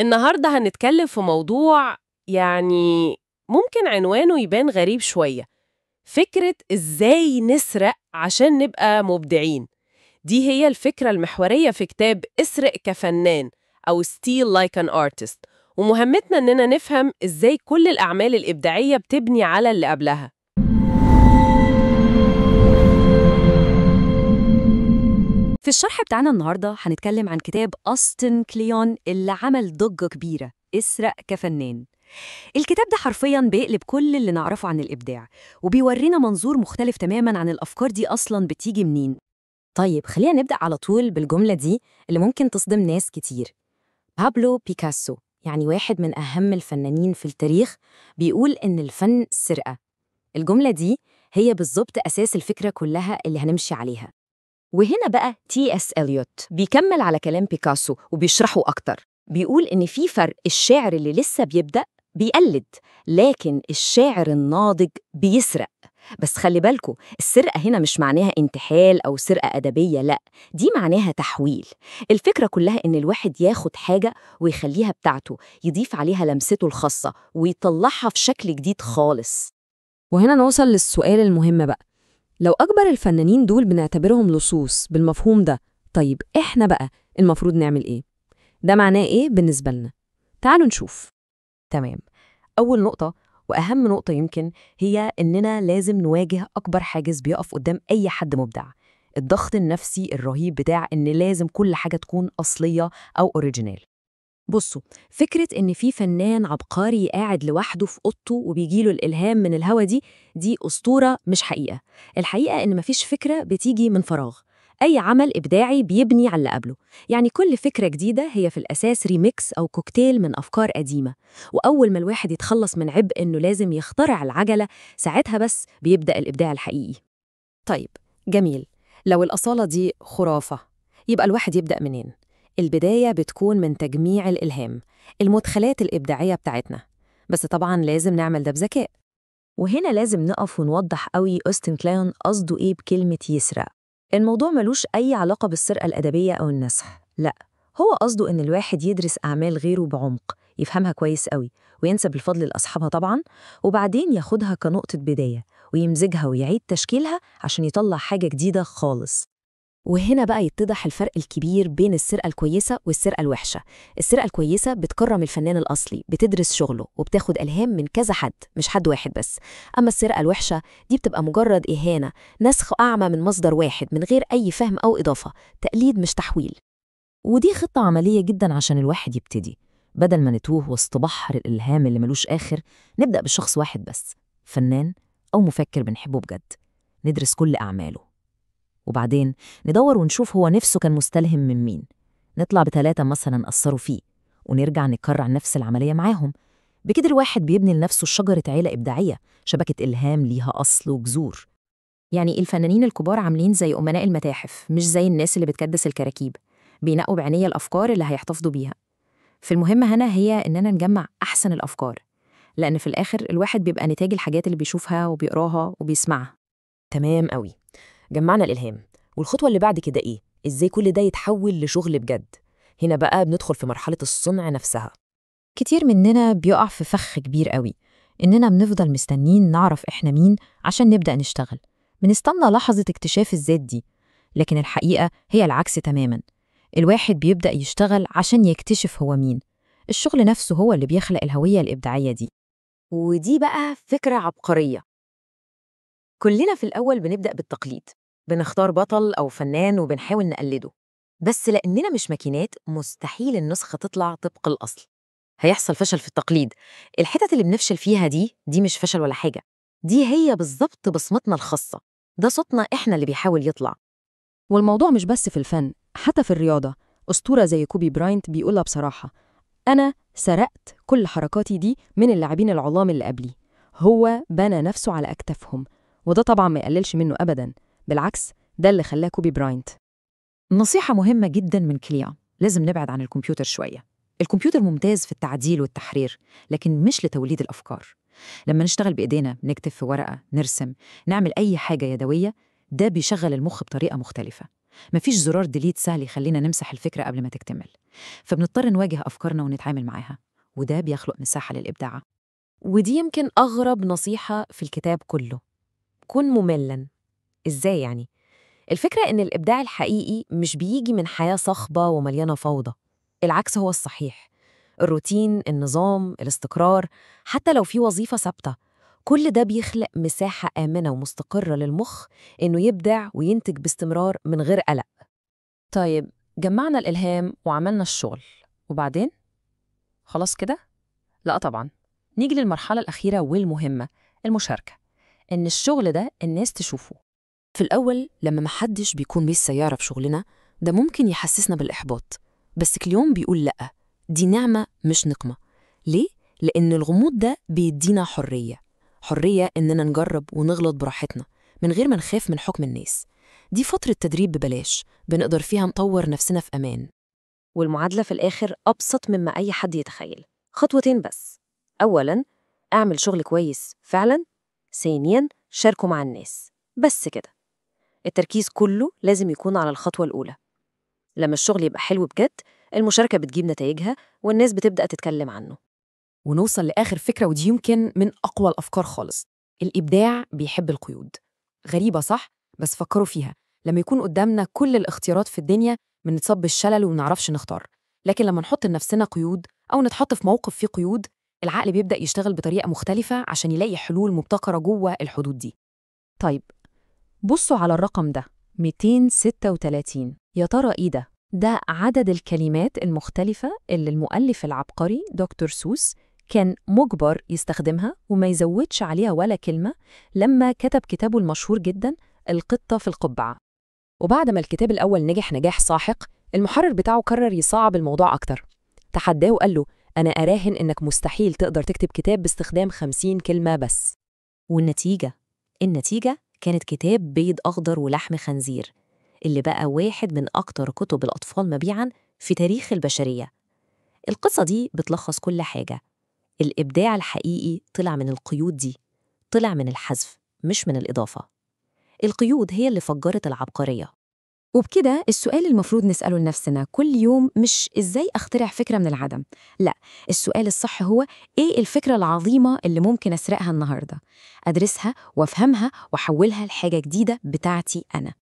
النهاردة هنتكلم في موضوع يعني ممكن عنوانه يبان غريب شوية. فكرة إزاي نسرق عشان نبقى مبدعين. دي هي الفكرة المحورية في كتاب اسرق كفنان أو Steal Like an Artist. ومهمتنا إننا نفهم إزاي كل الأعمال الإبداعية بتبني على اللي قبلها. في الشرح بتاعنا النهاردة هنتكلم عن كتاب أوستن كليون اللي عمل ضجة كبيرة، اسرق كفنان. الكتاب ده حرفياً بيقلب كل اللي نعرفه عن الإبداع، وبيورينا منظور مختلف تماماً عن الأفكار دي أصلاً بتيجي منين. طيب خلينا نبدأ على طول بالجملة دي اللي ممكن تصدم ناس كتير. بابلو بيكاسو، يعني واحد من أهم الفنانين في التاريخ، بيقول إن الفن سرقة. الجملة دي هي بالظبط أساس الفكرة كلها اللي هنمشي عليها. وهنا بقى تي اس إليوت بيكمل على كلام بيكاسو وبيشرحه أكتر. بيقول إن في فرق، الشاعر اللي لسه بيبدأ بيقلد، لكن الشاعر الناضج بيسرق. بس خلي بالكوا، السرقة هنا مش معناها انتحال أو سرقة أدبية، لأ، دي معناها تحويل. الفكرة كلها إن الواحد ياخد حاجة ويخليها بتاعته، يضيف عليها لمسته الخاصة ويطلعها في شكل جديد خالص. وهنا نوصل للسؤال المهم بقى، لو أكبر الفنانين دول بنعتبرهم لصوص بالمفهوم ده، طيب إحنا بقى المفروض نعمل إيه؟ ده معناه إيه بالنسبة لنا؟ تعالوا نشوف. تمام، أول نقطة وأهم نقطة يمكن هي إننا لازم نواجه أكبر حاجز بيقف قدام أي حد مبدع، الضغط النفسي الرهيب بتاع إن لازم كل حاجة تكون أصلية أو أوريجينال. بصوا، فكرة إن في فنان عبقري قاعد لوحده في أوضته وبيجيله الإلهام من الهوا دي أسطورة مش حقيقة. الحقيقة إن مفيش فكرة بتيجي من فراغ. أي عمل إبداعي بيبني على اللي قبله، يعني كل فكرة جديدة هي في الأساس ريميكس أو كوكتيل من أفكار قديمة. وأول ما الواحد يتخلص من عبء إنه لازم يخترع العجلة، ساعتها بس بيبدأ الإبداع الحقيقي. طيب، جميل، لو الأصالة دي خرافة، يبقى الواحد يبدأ منين؟ البداية بتكون من تجميع الإلهام، المدخلات الإبداعية بتاعتنا، بس طبعاً لازم نعمل ده بذكاء. وهنا لازم نقف ونوضح قوي أوستن كليون قصده إيه بكلمة يسرق. الموضوع ملوش أي علاقة بالسرقة الأدبية أو النسخ، لأ، هو قصده إن الواحد يدرس أعمال غيره بعمق، يفهمها كويس قوي وينسب الفضل لأصحابها طبعاً، وبعدين ياخدها كنقطة بداية ويمزجها ويعيد تشكيلها عشان يطلع حاجة جديدة خالص. وهنا بقى يتضح الفرق الكبير بين السرقة الكويسة والسرقة الوحشة. السرقة الكويسة بتكرم الفنان الأصلي، بتدرس شغله وبتاخد إلهام من كذا حد، مش حد واحد بس. أما السرقة الوحشة دي بتبقى مجرد إهانة، نسخ أعمى من مصدر واحد من غير أي فهم أو إضافة، تقليد مش تحويل. ودي خطة عملية جدا عشان الواحد يبتدي. بدل ما نتوه وسط بحر الإلهام اللي ملوش آخر، نبدأ بشخص واحد بس، فنان أو مفكر بنحبه بجد، ندرس كل أعماله، وبعدين ندور ونشوف هو نفسه كان مستلهم من مين. نطلع ب3 مثلا أثروا فيه، ونرجع نكرر نفس العملية معاهم. بكده الواحد بيبني لنفسه شجرة عيلة إبداعية، شبكة إلهام ليها أصل وجذور. يعني الفنانين الكبار عاملين زي أمناء المتاحف، مش زي الناس اللي بتكدس الكراكيب، بينقوا بعناية الأفكار اللي هيحتفظوا بيها. فالمهمة هنا هي إننا نجمع أحسن الأفكار، لأن في الآخر الواحد بيبقى نتاج الحاجات اللي بيشوفها وبيقراها وبيسمعها. تمام قوي، جمعنا الإلهام، والخطوة اللي بعد كده إيه؟ إزاي كل ده يتحول لشغل بجد؟ هنا بقى بندخل في مرحلة الصنع نفسها. كتير مننا بيقع في فخ كبير قوي، إننا بنفضل مستنين نعرف إحنا مين عشان نبدأ نشتغل، بنستنى لحظة اكتشاف الذات دي. لكن الحقيقة هي العكس تماماً. الواحد بيبدأ يشتغل عشان يكتشف هو مين. الشغل نفسه هو اللي بيخلق الهوية الإبداعية دي. ودي بقى فكرة عبقرية. كلنا في الأول بنبدأ بالتقليد، بنختار بطل أو فنان وبنحاول نقلده، بس لأننا مش ماكينات مستحيل النسخة تطلع طبق الأصل. هيحصل فشل في التقليد. الحتت اللي بنفشل فيها دي مش فشل ولا حاجة، دي هي بالظبط بصمتنا الخاصة، ده صوتنا إحنا اللي بيحاول يطلع. والموضوع مش بس في الفن، حتى في الرياضة. أسطورة زي كوبي براينت بيقولها بصراحة: أنا سرقت كل حركاتي دي من اللاعبين العظام اللي قبلي. هو بنى نفسه على أكتافهم، وده طبعا ما يقللش منه أبدا، بالعكس ده اللي خلاه كوبي براينت. نصيحة مهمة جدا من كليا: لازم نبعد عن الكمبيوتر شوية. الكمبيوتر ممتاز في التعديل والتحرير، لكن مش لتوليد الأفكار. لما نشتغل بإيدينا، نكتب في ورقة، نرسم، نعمل أي حاجة يدوية، ده بيشغل المخ بطريقة مختلفة. مفيش زرار ديليت سهل يخلينا نمسح الفكرة قبل ما تكتمل، فبنضطر نواجه أفكارنا ونتعامل معاها، وده بيخلق مساحة للإبداع. ودي يمكن أغرب نصيحة في الكتاب كله. كن مملاً. إزاي يعني؟ الفكرة إن الإبداع الحقيقي مش بيجي من حياة صخبة ومليانة فوضى. العكس هو الصحيح. الروتين، النظام، الاستقرار، حتى لو في وظيفة ثابتة، كل ده بيخلق مساحة آمنة ومستقرة للمخ إنه يبدع وينتج باستمرار من غير قلق. طيب، جمعنا الإلهام وعملنا الشغل، وبعدين؟ خلاص كده؟ لا طبعاً. نيجي للمرحلة الأخيرة والمهمة، المشاركة. إن الشغل ده الناس تشوفه. في الأول لما محدش بيكون لسه يعرف شغلنا، ده ممكن يحسسنا بالإحباط. بس كليون بيقول لأ، دي نعمة مش نقمة. ليه؟ لأن الغموض ده بيدينا حرية. حرية إننا نجرب ونغلط براحتنا من غير ما نخاف من حكم الناس. دي فترة تدريب ببلاش بنقدر فيها نطور نفسنا في أمان. والمعادلة في الآخر أبسط مما أي حد يتخيل. خطوتين بس. أولاً، أعمل شغل كويس فعلاً. ثانياً، شاركه مع الناس. بس كده. التركيز كله لازم يكون على الخطوة الأولى. لما الشغل يبقى حلو بجد، المشاركة بتجيب نتائجها والناس بتبدأ تتكلم عنه. ونوصل لآخر فكرة، ودي يمكن من أقوى الأفكار خالص. الإبداع بيحب القيود. غريبة صح؟ بس فكروا فيها. لما يكون قدامنا كل الاختيارات في الدنيا، بنتصاب بالشلل ومنعرفش نختار. لكن لما نحط لنفسنا قيود أو نتحط في موقف فيه قيود، العقل بيبدأ يشتغل بطريقة مختلفة عشان يلاقي حلول مبتكرة جوه الحدود دي. طيب، بصوا على الرقم ده، 236. يا ترى إيه ده؟ ده عدد الكلمات المختلفة اللي المؤلف العبقري دكتور سوس كان مجبر يستخدمها وما يزودش عليها ولا كلمة لما كتب كتابه المشهور جدا القطة في القبعة. وبعد ما الكتاب الأول نجح نجاح ساحق، المحرر بتاعه قرر يصعب الموضوع أكتر. تحداه وقال له: أنا أراهن إنك مستحيل تقدر تكتب كتاب باستخدام 50 كلمة بس. النتيجة كانت كتاب بيض أخضر ولحم خنزير، اللي بقى واحد من أكتر كتب الأطفال مبيعاً في تاريخ البشرية. القصة دي بتلخص كل حاجة. الإبداع الحقيقي طلع من القيود دي، طلع من الحذف مش من الإضافة. القيود هي اللي فجرت العبقرية. وبكده السؤال المفروض نسأله لنفسنا كل يوم مش إزاي أخترع فكرة من العدم، لا، السؤال الصح هو إيه الفكرة العظيمة اللي ممكن أسرقها النهاردة، أدرسها وأفهمها وأحولها لحاجة جديدة بتاعتي أنا.